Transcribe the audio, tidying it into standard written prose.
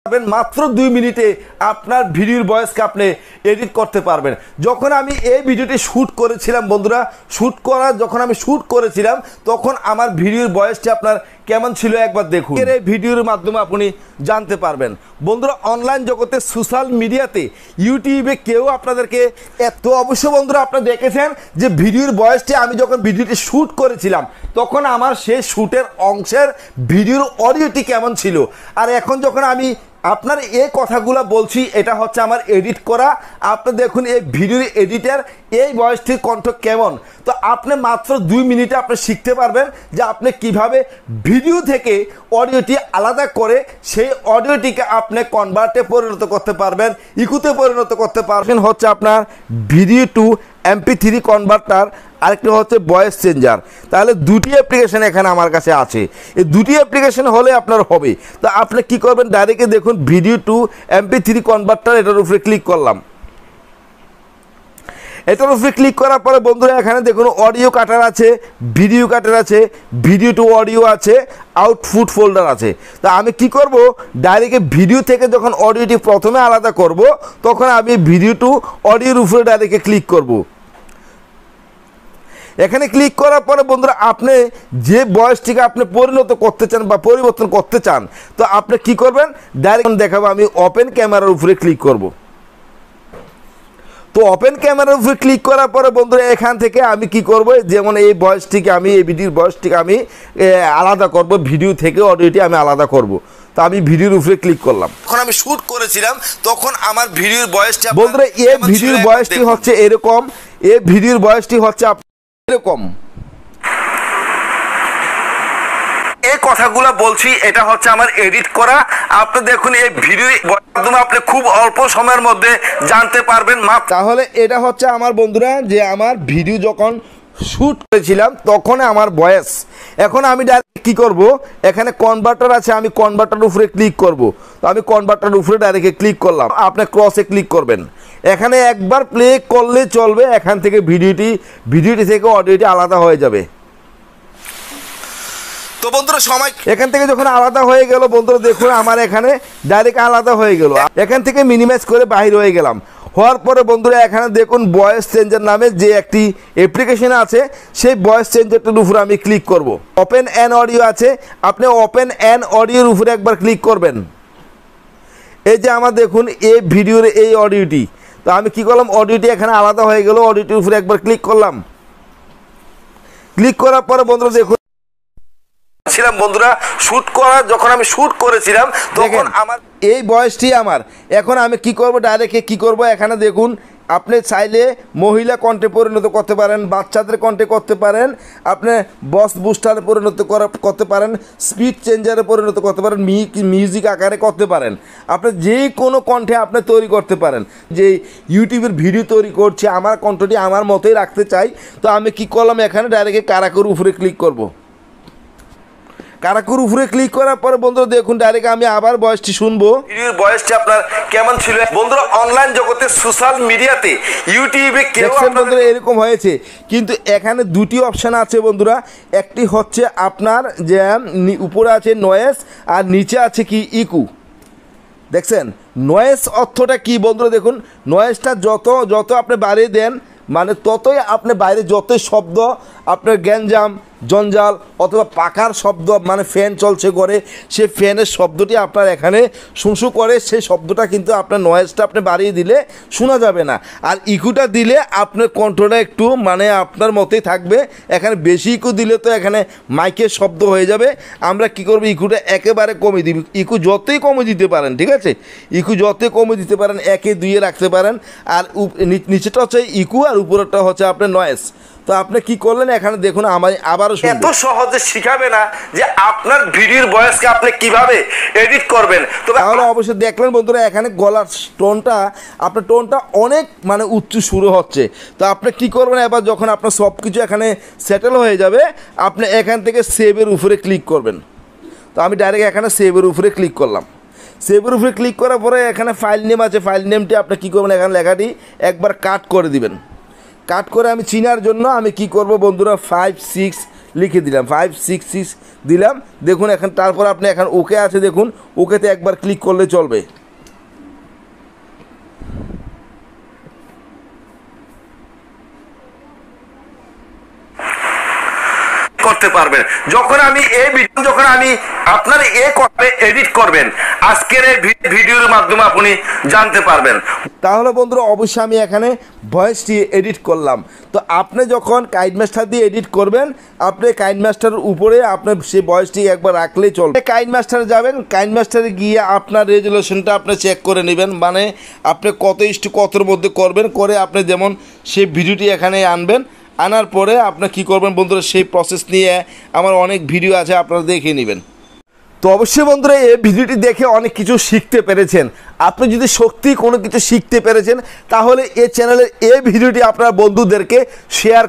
মাত্র 2 মিনিটে আপনার ভিডিওর ভয়েসকে আপনি এডিট করতে পারবেন। যখন আমি এই ভিডিওটি শ্যুট করেছিলাম বন্ধুরা, যখন আমি শ্যুট করেছিলাম তখন আমার ভিডিওর ভয়েসটি আপনার কেমন ছিল একবার দেখুন। এই ভিডিওর মাধ্যমে আপনি জানতে পারবেন। বন্ধুরা, অনলাইন জগতে সোশ্যাল মিডিয়াতে ইউটিউবে কেউ আপনাদেরকে এত অবশ্য বন্ধুরা আপনারা দেখেছেন যে ভিডিওর ভয়েসটি আমি যখন ভিডিওটি শ্যুট করেছিলাম তখন আমার সেই শ্যুটের অংশের ভিডিওর অডিওটি কেমন ছিল, আর এখন যখন আমি আপনার এই কথাগুলো বলছি এটা হচ্ছে আমার এডিট করা। আপনি দেখুন এই ভিডিওর এডিটার এই ভয়েসটির কণ্ঠ কেমন। তো আপনি মাত্র 2 মিনিটে আপনি শিখতে পারবেন যে আপনি কিভাবে ভিডিও থেকে অডিওটি আলাদা করে সেই অডিওটিকে আপনি কনভার্টে পরিণত করতে পারবেন, ইকুতে পরিণত করতে পারবেন। হচ্ছে আপনার ভিডিও টু MP3 কনভার্টার, আরেকটি হচ্ছে ভয়েস চেঞ্জার। তাহলে দুটি অ্যাপ্লিকেশন এখানে আমার কাছে আছে। এই দুটি অ্যাপ্লিকেশন হলে আপনার হবে। তো আপনি কি করবেন, ডাইরেক্টলি দেখুন ভিডিও টু MP3 কনভার্টার, এটার উপরে ক্লিক করলাম। এটার উপরে ক্লিক করার পরে বন্ধুরা এখানে দেখুন অডিও কাটার আছে, ভিডিও কাটার আছে, ভিডিও টু অডিও আছে, আউটপুট ফোল্ডার আছে। তা আমি কি করব, ডাইরেক্ট ভিডিও থেকে যখন অডিওটি প্রথমে আলাদা করব তখন আমি ভিডিও টু অডিওর উপরে ডাইরেক্ট ক্লিক করব। এখানে ক্লিক করার পরে বন্ধুরা আপনি যে ভয়েসটিকে আপনি পরিণত করতে চান বা পরিবর্তন করতে চান, তো আপনি কি করবেন, ডাইরেক্ট দেখাবো আমি ওপেন ক্যামেরার উপরে ক্লিক করব। তো ওপেন ক্যামেরার উপরে ক্লিক করার পরে বন্ধুরা এখান থেকে আমি কি করব, যেমন এই ভয়েসটিকে আমি এই ভিডিওর ভয়েসটিকে আমি আলাদা করব, ভিডিও থেকে অডিওটি আমি আলাদা করব। তো আমি ভিডিওর উপরে ক্লিক করলাম। যখন আমি শ্যুট করেছিলাম তখন আমার ভিডিওর ভয়েসটি বন্ধুরা এই ভিডিওর ভয়েসটি হচ্ছে এরকম, এই ভিডিওর ভয়েসটি হচ্ছে এরকম। এই কথাগুলো বলছি এটা হচ্ছে আমার এডিট করা। আপনি দেখুন এই ভিডিও মাধ্যমে আপনি খুব অল্প সময়ের মধ্যে জানতে পারবেন। তাহলে এটা হচ্ছে আমার বন্ধুরা যে আমার ভিডিও যখন শ্যুট করেছিলাম তখন আমার ভয়েস। এখন আমি ডাইরেক্ট কী করব, এখানে কনভার্টার আছে, আমি কনভার্টার উপরে ক্লিক করব। তো আমি কনভার্টার উপরে ডাইরেক্ট ক্লিক করলাম। আপনি ক্রসে ক্লিক করবেন। এখানে একবার প্লে করলে চলবে, এখান থেকে ভিডিওটি থেকে অডিওটি আলাদা হয়ে যাবে। তো বন্ধুরা সময় এখান থেকে যখন আলাদা হয়ে গেল বন্ধুরা দেখুন আমার এখানে ডাইরেক্ট আলাদা হয়ে গেল। এখান থেকে মিনিমাইজ করে বাহির হয়ে গেলাম। হওয়ার পরে বন্ধুরা এখানে দেখুন ভয়েস চেঞ্জার নামে যে একটি অ্যাপ্লিকেশন আছে সেই ভয়েস চেঞ্জারটার উপরে আমি ক্লিক করব। ওপেন অ্যান অডিও আছে, আপনি ওপেন অ্যান অডিওর উপরে একবার ক্লিক করবেন। এই যে আমার দেখুন এই ভিডিওর এই অডিওটি, তো আমি কি করলাম, অডিওটি এখানে আলাদা হয়ে গেল, অডিওটির উপরে একবার ক্লিক করলাম। ক্লিক করার পরে বন্ধুরা দেখুন বন্ধুরা যখন আমি শ্যুট করেছিলাম তখন আমার এই ভয়েসটি আমার। এখন আমি কি করব, ডাইরেক্ট কি করব, এখানে দেখুন আপনি চাইলে মহিলা কণ্ঠে পরিণত করতে পারেন, বাচ্চাদের কণ্ঠে করতে পারেন, আপনি বস বুস্টারে পরিণত করতে পারেন, স্পিড চেঞ্জারে পরিণত করতে পারেন, মিউজিক আকারে করতে পারেন। আপনি যে কোনো কণ্ঠে আপনি তৈরি করতে পারেন। যে ইউটিউবের ভিডিও তৈরি করছি আমার কণ্ঠটি আমার মতোই রাখতে চাই, তো আমি কি করলাম, এখানে ডাইরেক্ট কারাকুর উপরে ক্লিক করব। কারাকুর উপরে ক্লিক করার পরে বন্ধুরা দেখুন ডাইরেক্ট আমি আবার ভয়েসটি শুনবো। ভিডিওর ভয়েসটি আপনার কেমন ছিল বন্ধুরা, অনলাইন জগতে সোশ্যাল মিডিয়াতে ইউটিউবে কেউ বন্ধুরা এরকম হয়েছে। কিন্তু এখানে দুটি অপশান আছে বন্ধুরা, একটি হচ্ছে আপনার যে উপরে আছে নয়েজ আর নিচে আছে কি ইকু। দেখছেন নয়েজ অর্থটা কি বন্ধুরা, দেখুন নয়েজটা যত আপনি বাড়িয়ে দেন মানে ততই আপনি বাইরে যতই শব্দ আপনার গ্যাঞ্জাম জঞ্জাল অথবা পাখার শব্দ মানে ফ্যান চলছে করে সেই ফ্যানের শব্দটি আপনার এখানে শুঁশু করে, সেই শব্দটা কিন্তু আপনার নয়েজটা আপনি বাড়িয়ে দিলে শোনা যাবে না। আর ইকুটা দিলে আপনার কণ্ঠটা একটু মানে আপনার মতোই থাকবে। এখানে বেশি ইকু দিলে তো এখানে মাইকের শব্দ হয়ে যাবে। আমরা কি করব, ইকুটা একেবারে কমে দিব। ইকু যতই কমে দিতে পারেন, ঠিক আছে, ইকু যতই কমে দিতে পারেন, 1 2 রাখতে পারেন। আর নিচেটা হচ্ছে ইকু আর উপরেরটা হচ্ছে আপনার নয়েজ। তো আপনি কি করলেন, এখানে দেখুন আমি আবারও এত সহজে শিখাবে না যে আপনার ভিডিওর ভয়েসকে আপনি কিভাবে এডিট করবেন। তো তাহলে অবশ্যই দেখলেন বন্ধুরা এখানে গলার টোনটা আপনার টোনটা অনেক মানে উচ্চ শুরু হচ্ছে। তো আপনি কি করবেন, এবার যখন আপনার সব কিছু এখানে সেটেল হয়ে যাবে আপনি এখান থেকে সেভের উপরে ক্লিক করবেন। তো আমি ডাইরেক্ট এখানে সেভের উপরে ক্লিক করলাম। সেভের উপরে ক্লিক করার পরে এখানে ফাইল নেম আছে, ফাইল নেমটি আপনি কী করবেন, এখানে লেখাটি একবার কাট করে দিবেন। কাট করে আমি চিনার জন্য আমি কি করব বন্ধুরা 5 6 লিখে দিলাম 566 দিলাম। দেখুন এখন তারপর আপনি এখন ওকে আছে, দেখুন ওকেতে একবার ক্লিক করলে চলবে। করতে পারবেন যখন আমি এই ভিডিও যখন আমি আপনার এডিট করবেন আজকের এই ভিডিওর মাধ্যমে আপনি জানতে পারবেন। তাহলে বন্ধুরা অবশ্যই আমি এখানে ভয়েসটি এডিট করলাম। তো আপনি যখন কাইনমাস্টার দিয়ে এডিট করবেন, আপনি কাইনমাস্টারের উপরে আপনার সেই ভয়েসটি একবার রাখলেই চলবে। কাইনমাস্টারে যাবেন, কাইনমাস্টারে গিয়ে আপনার রেজুলেশনটা আপনি চেক করে নেবেন, মানে আপনি কতর মধ্যে করবেন, করে আপনি যেমন সেই ভিডিওটি এখানে আনবেন। আনার পরে আপনি কী করবেন বন্ধুরা, সেই প্রসেস নিয়ে আমার অনেক ভিডিও আছে, আপনারা দেখে নেবেন। তো অবশ্যই বন্ধুরা এই ভিডিওটি দেখে অনেক কিছু শিখতে পেরেছেন। আপনি যদি সত্যি কোনো কিছু শিখতে পেরেছেন তাহলে এই চ্যানেলের এই ভিডিওটি আপনার বন্ধুদেরকে শেয়ার